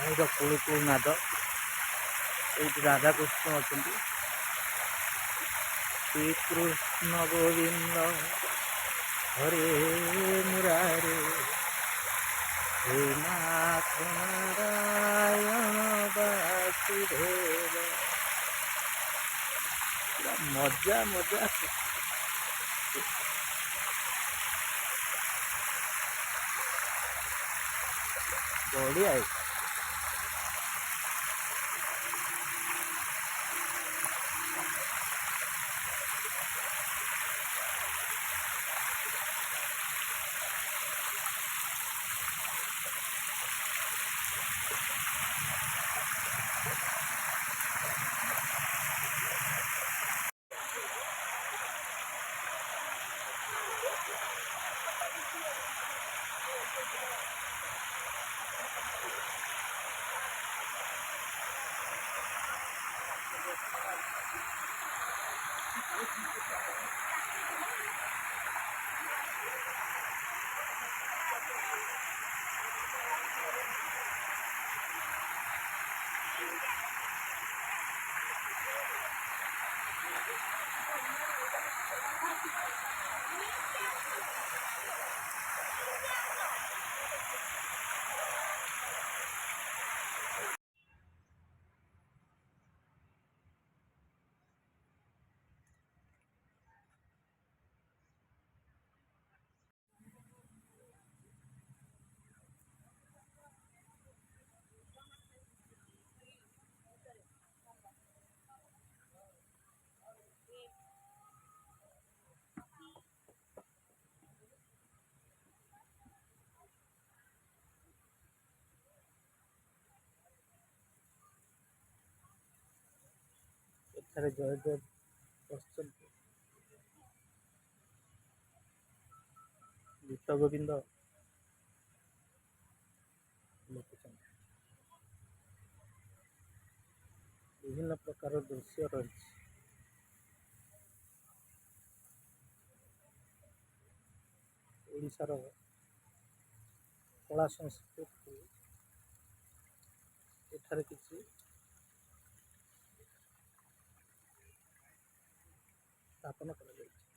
ପାଣିର କୁଳୁକୁଳୁ ନାଦ। ଏଇଠି ରାଧାକୃଷ୍ଣ ଅଛନ୍ତି। ଶ୍ରୀକୃଷ୍ଣ ଗୋବିନ୍ଦ ହରେ ମୁରାରେ, ହେ ନାଥ ନାରାୟଣ ବାସୁଦେବ। ପୁରା ମଜା ମଜା ବଢ଼ିଆ। ଏଠାରେ ଜୟଦେବ ବସିଛନ୍ତି। ଗୀତ ଗୋବିନ୍ଦ ଲେଖୁଛନ୍ତି। ବିଭିନ୍ନ ପ୍ରକାର ଦୃଶ୍ୟ ରହିଛି। ଓଡ଼ିଶାର କଳା ସଂସ୍କୃତିକୁ ଏଠାରେ କିଛି ସ୍ଥାପନ କରାଯାଇଛି।